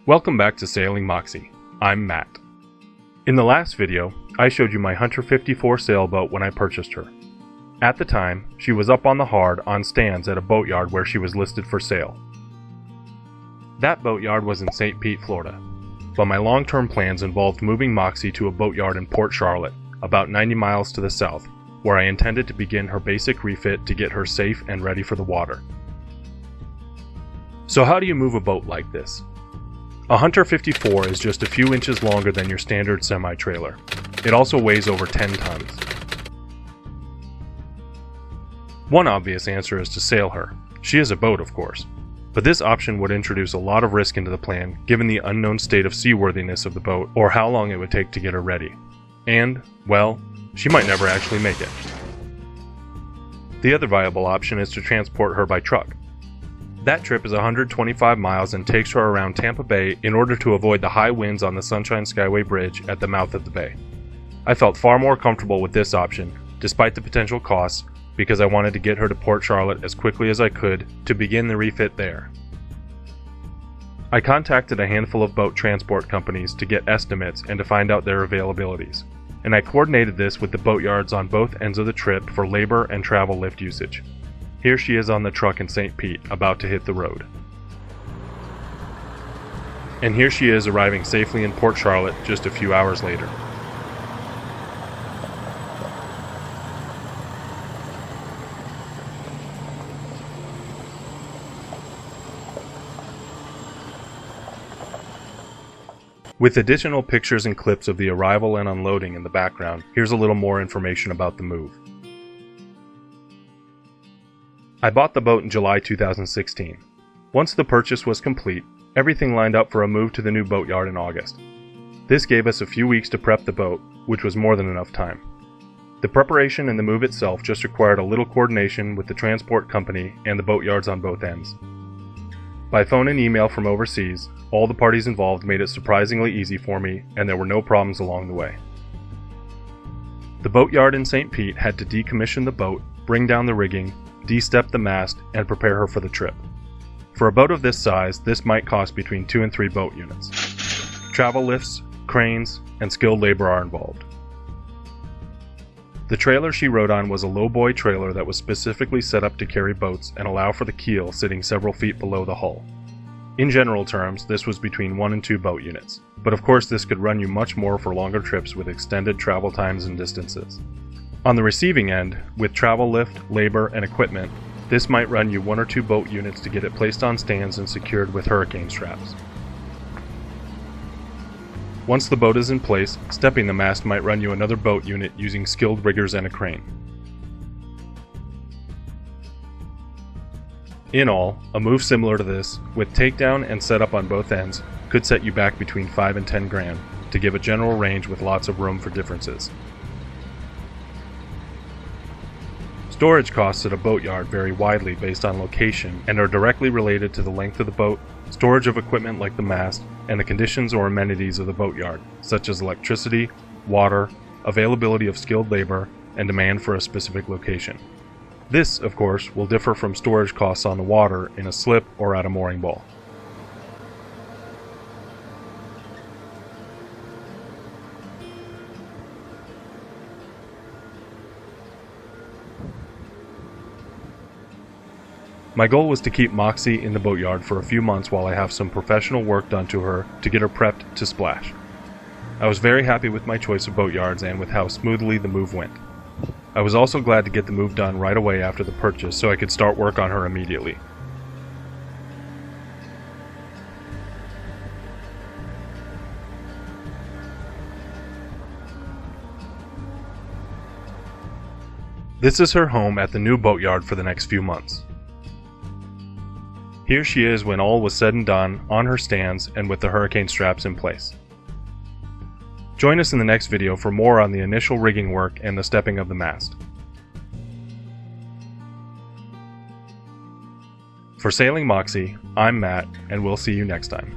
Welcome back to Sailing Moxie. I'm Matt. In the last video, I showed you my Hunter 54 sailboat when I purchased her. At the time, she was up on the hard on stands at a boatyard where she was listed for sale. That boatyard was in St. Pete, Florida, but my long-term plans involved moving Moxie to a boatyard in Port Charlotte, about 90 miles to the south, where I intended to begin her basic refit to get her safe and ready for the water. So how do you move a boat like this? A Hunter 54 is just a few inches longer than your standard semi-trailer. It also weighs over 10 tons. One obvious answer is to sail her. She is a boat, of course. But this option would introduce a lot of risk into the plan, given the unknown state of seaworthiness of the boat or how long it would take to get her ready. And, well, she might never actually make it. The other viable option is to transport her by truck. That trip is 125 miles and takes her around Tampa Bay in order to avoid the high winds on the Sunshine Skyway Bridge at the mouth of the bay. I felt far more comfortable with this option, despite the potential costs, because I wanted to get her to Port Charlotte as quickly as I could to begin the refit there. I contacted a handful of boat transport companies to get estimates and to find out their availabilities, and I coordinated this with the boatyards on both ends of the trip for labor and travel lift usage. Here she is on the truck in St. Pete, about to hit the road. And here she is arriving safely in Port Charlotte just a few hours later. With additional pictures and clips of the arrival and unloading in the background, here's a little more information about the move. I bought the boat in July 2016. Once the purchase was complete, everything lined up for a move to the new boatyard in August. This gave us a few weeks to prep the boat, which was more than enough time. The preparation and the move itself just required a little coordination with the transport company and the boatyards on both ends. By phone and email from overseas, all the parties involved made it surprisingly easy for me, and there were no problems along the way. The boatyard in St. Pete had to decommission the boat, bring down the rigging, de-step the mast, and prepare her for the trip. For a boat of this size, this might cost between 2 and 3 boat units. Travel lifts, cranes, and skilled labor are involved. The trailer she rode on was a lowboy trailer that was specifically set up to carry boats and allow for the keel sitting several feet below the hull. In general terms, this was between 1 and 2 boat units, but of course this could run you much more for longer trips with extended travel times and distances. On the receiving end, with travel lift, labor, and equipment, this might run you 1 or 2 boat units to get it placed on stands and secured with hurricane straps. Once the boat is in place, stepping the mast might run you another boat unit using skilled riggers and a crane. In all, a move similar to this, with takedown and setup on both ends, could set you back between 5 and 10 grand, to give a general range with lots of room for differences. Storage costs at a boatyard vary widely based on location and are directly related to the length of the boat, storage of equipment like the mast, and the conditions or amenities of the boatyard, such as electricity, water, availability of skilled labor, and demand for a specific location. This, of course, will differ from storage costs on the water in a slip or at a mooring ball. My goal was to keep Moxie in the boatyard for a few months while I have some professional work done to her to get her prepped to splash. I was very happy with my choice of boatyards and with how smoothly the move went. I was also glad to get the move done right away after the purchase so I could start work on her immediately. This is her home at the new boatyard for the next few months. Here she is when all was said and done, on her stands and with the hurricane straps in place. Join us in the next video for more on the initial rigging work and the stepping of the mast. For Sailing Moxie, I'm Matt, and we'll see you next time.